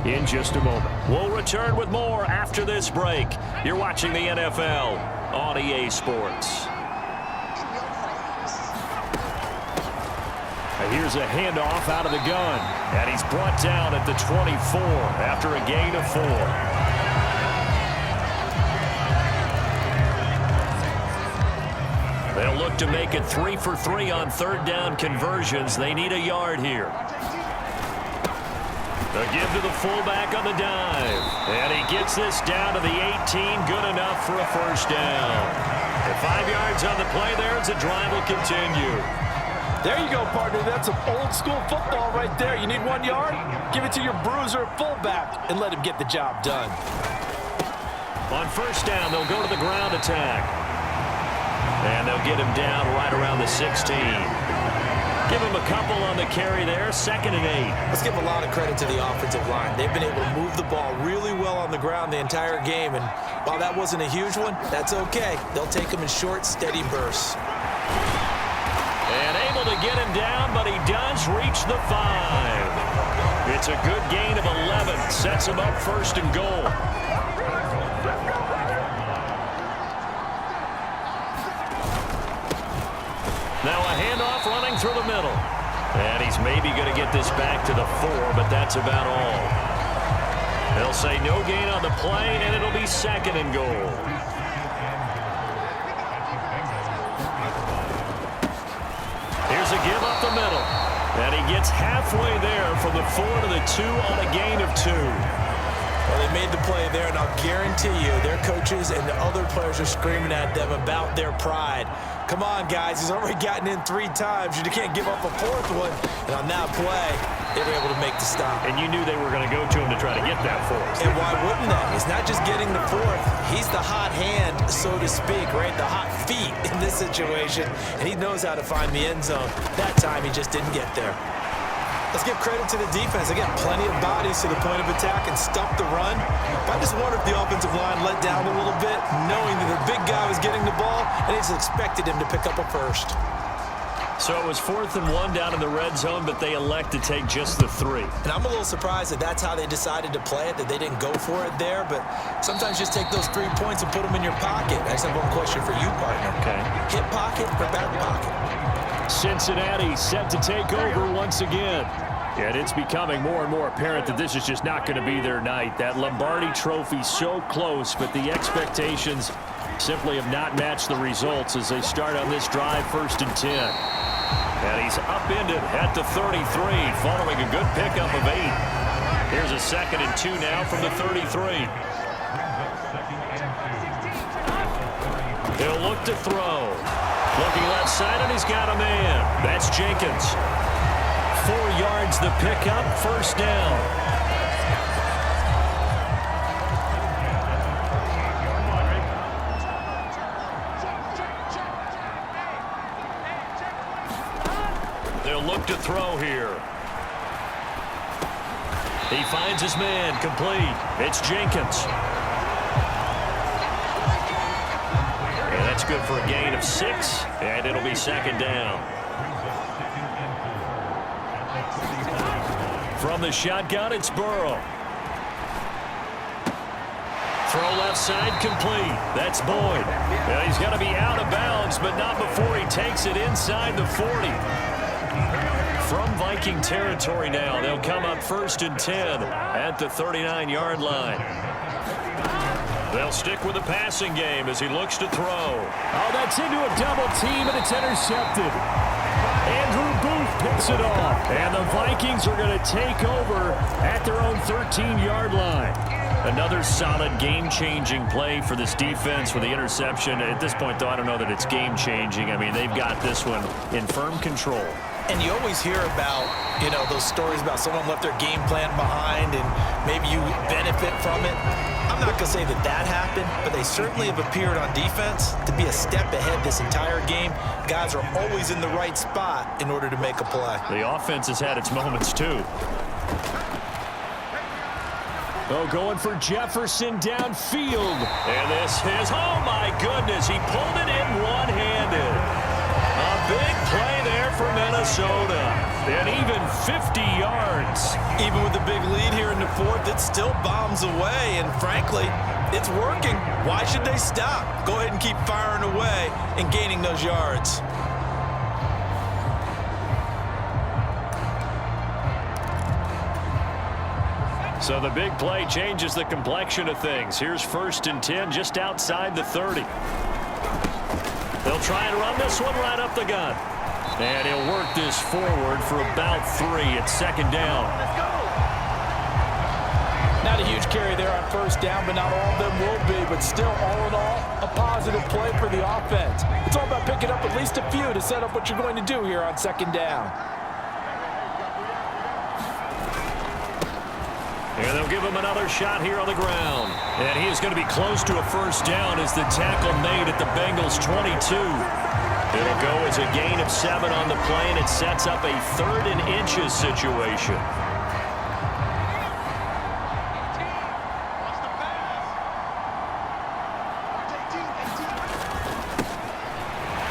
in just a moment. We'll return with more after this break. You're watching the NFL on EA Sports. Here's a handoff out of the gun, and he's brought down at the 24 after a gain of 4. They'll look to make it 3 for 3 on third down conversions. They need a yard here. The give to the fullback on the dive. And he gets this down to the 18. Good enough for a first down. And 5 yards on the play there as the drive will continue. There you go, partner. That's some old-school football right there. You need 1 yard? Give it to your bruiser fullback and let him get the job done. On first down, they'll go to the ground attack. And they'll get him down right around the 16. Give him a couple on the carry there, 2nd and 8. Let's give a lot of credit to the offensive line. They've been able to move the ball really well on the ground the entire game. And while that wasn't a huge one, that's okay. They'll take them in short, steady bursts. And able to get him down, but he does reach the 5. It's a good gain of 11. Sets him up 1st and goal. Now a handoff running through the middle. And he's maybe going to get this back to the 4, but that's about all. They'll say no gain on the play, and it'll be 2nd and goal. Here's a give up the middle. And he gets halfway there from the 4 to the 2 on a gain of 2. Well, they made the play there, and I'll guarantee you their coaches and the other players are screaming at them about their pride. Come on, guys. He's already gotten in 3 times. You can't give up a 4th one. And on that play, they were able to make the stop. And you knew they were going to go to him to try to get that 4th. And why wouldn't that? He's not just getting the 4th. He's the hot hand, so to speak, right? The hot feet in this situation. And he knows how to find the end zone. That time, he just didn't get there. Let's give credit to the defense. They got plenty of bodies to the point of attack and stuffed the run. But I just wonder if the offensive line let down a little bit, knowing that the big guy was getting the ball, and they just expected him to pick up a first. So it was 4th and 1 down in the red zone, but they elect to take just the 3. And I'm a little surprised that that's how they decided to play it, that they didn't go for it there. But sometimes just take those 3 points and put them in your pocket. I just have one question for you, partner. Okay. Hip pocket or back pocket? Cincinnati set to take over once again. And it's becoming more and more apparent that this is just not going to be their night. That Lombardi trophy so close, but the expectations simply have not matched the results as they start on this drive 1st and 10. And he's upended at the 33 following a good pickup of 8. Here's a 2nd and 2 now from the 33. He'll look to throw. Looking left side, and he's got a man. That's Jenkins. 4 yards the pickup, 1st down. They'll look to throw here. He finds his man, complete. It's Jenkins. And that's good for a gain of 6, and it'll be 2nd down. From the shotgun, it's Burrow. Throw left side, complete. That's Boyd. Well, he's got to be out of bounds, but not before he takes it inside the 40. From Viking territory now, they'll come up 1st and 10 at the 39-yard line. They'll stick with the passing game as he looks to throw. Oh, that's into a double team, and it's intercepted. Andrew Booth picks it off. And the Vikings are going to take over at their own 13-yard line. Another solid game-changing play for this defense with the interception. At this point, though, I don't know that it's game-changing. I mean, they've got this one in firm control. And you always hear about, those stories about someone left their game plan behind and maybe you benefit from it. I'm not going to say that happened, but they certainly have appeared on defense to be a step ahead this entire game. Guys are always in the right spot in order to make a play. The offense has had its moments, too. Oh, going for Jefferson downfield. And this is, oh my goodness, he pulled it in one-handed. A Big play there for Minnesota. And even 50 yards. Even with the big lead here in the fourth, it still bombs away. And frankly, it's working. Why should they stop? Go ahead and keep firing away and gaining those yards. So the big play changes the complexion of things. Here's 1st and 10 just outside the 30. They'll try and run this one right up the gut. And he'll work this forward for about 3 at 2nd down. Not a huge carry there on 1st down, but not all of them will be. But still, all in all, a positive play for the offense. It's all about picking up at least a few to set up what you're going to do here on 2nd down. And they'll give him another shot here on the ground. And he is going to be close to a 1st down as the tackle made at the Bengals' 22. It'll go as a gain of 7 on the play, and it sets up a 3rd and inches situation.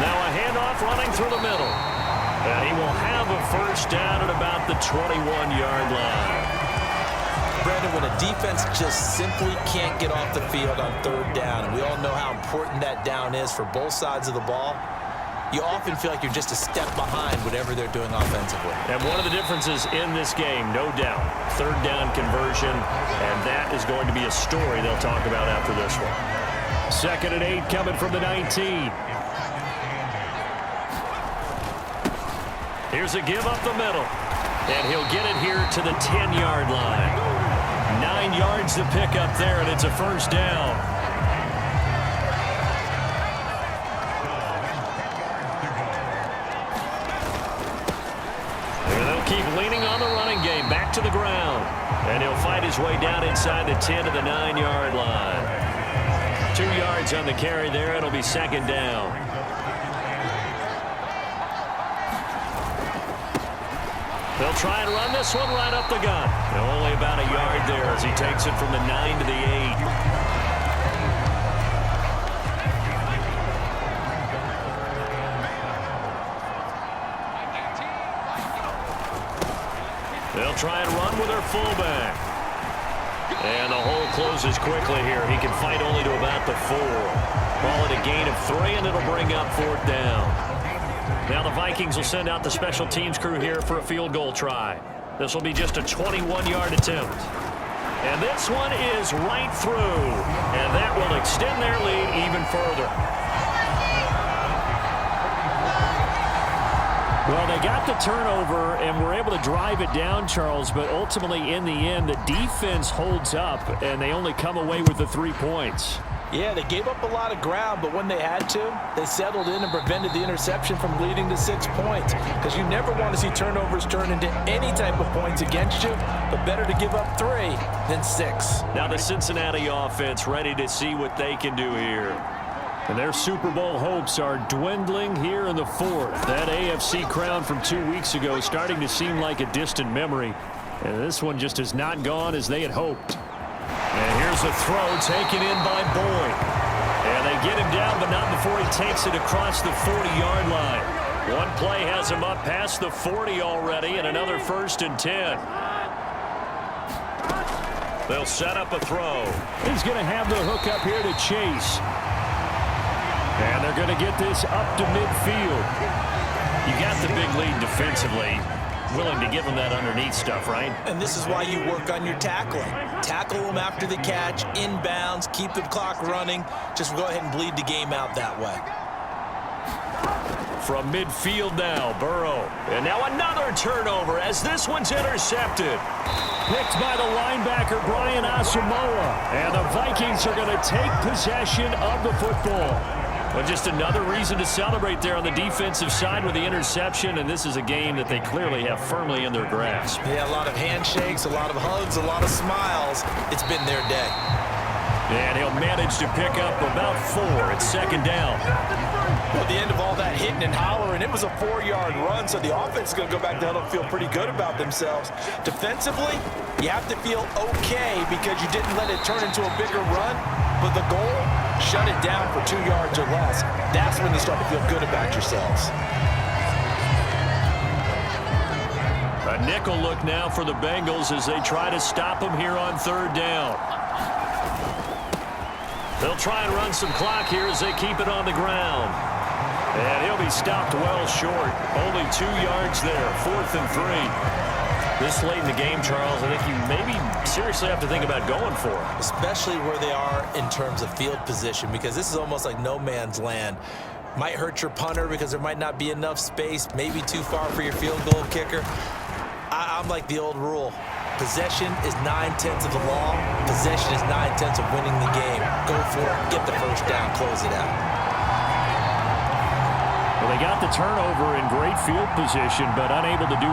Now a handoff running through the middle. And he will have a 1st down at about the 21-yard line. Brandon, when a defense just simply can't get off the field on 3rd down, and we all know how important that down is for both sides of the ball, you often feel like you're just a step behind whatever they're doing offensively. And one of the differences in this game, no doubt, 3rd down conversion, and that is going to be a story they'll talk about after this one. 2nd and 8 coming from the 19. Here's a give up the middle, and he'll get it here to the 10-yard line. 9 yards to pick up there, and it's a 1st down. And they'll keep leaning on the running game, back to the ground. And he'll fight his way down inside the 10 to the 9-yard line. 2 yards on the carry there. It'll be 2nd down. They'll try and run this one right up the gut. Only about a yard there as he takes it from the 9 to the 8. They'll try and run with their fullback. And the hole closes quickly here. He can fight only to about the 4. Ball at a gain of 3, and it'll bring up 4th down. Now the Vikings will send out the special teams crew here for a field goal try. This will be just a 21-yard attempt. And this one is right through. And that will extend their lead even further. Well, they got the turnover and were able to drive it down, Charles, but ultimately in the end, the defense holds up, and they only come away with the 3 points. Yeah, they gave up a lot of ground, but when they had to, they settled in and prevented the interception from leading to 6 points. Because you never want to see turnovers turn into any type of points against you, but better to give up 3 than 6. Now the Cincinnati offense ready to see what they can do here. And their Super Bowl hopes are dwindling here in the 4th. That AFC crown from 2 weeks ago is starting to seem like a distant memory. And this one just has not gone as they had hoped. And here's a throw taken in by Boyd. And they get him down, but not before he takes it across the 40-yard line. One play has him up past the 40 already, and another 1st and 10. They'll set up a throw. He's going to have the hook up here to Chase. And they're going to get this up to midfield. You got the big lead defensively. Willing to give them that underneath stuff, right? And this is why you work on your tackling. Tackle them after the catch, inbounds, keep the clock running. Just go ahead and bleed the game out that way. From midfield now, Burrow. And now another turnover as this one's intercepted. Picked by the linebacker, Brian Asamoah. And the Vikings are going to take possession of the football. Well, just another reason to celebrate there on the defensive side with the interception, and this is a game that they clearly have firmly in their grasp. Yeah, a lot of handshakes, a lot of hugs, a lot of smiles. It's been their day. And he'll manage to pick up about 4 at 2nd down. Well, at the end of all that hitting and hollering, it was a 4-yard run, so the offense is going to go back down and feel pretty good about themselves. Defensively, you have to feel okay because you didn't let it turn into a bigger run, but the goal, shut it down for 2 yards or less. That's when you start to feel good about yourselves. A nickel look now for the Bengals as they try to stop him here on third down. They'll try and run some clock here as they keep it on the ground. And he'll be stopped well short. Only 2 yards there, 4th and 3. This late in the game, Charles, I think you maybe seriously have to think about going for it. Especially where they are in terms of field position, because this is almost like no man's land. Might hurt your punter because there might not be enough space, maybe too far for your field goal kicker. I'm like the old rule. Possession is 9/10 of the law. Possession is 9/10 of winning the game. Go for it, get the first down, close it out. Well, they got the turnover in great field position, but unable to do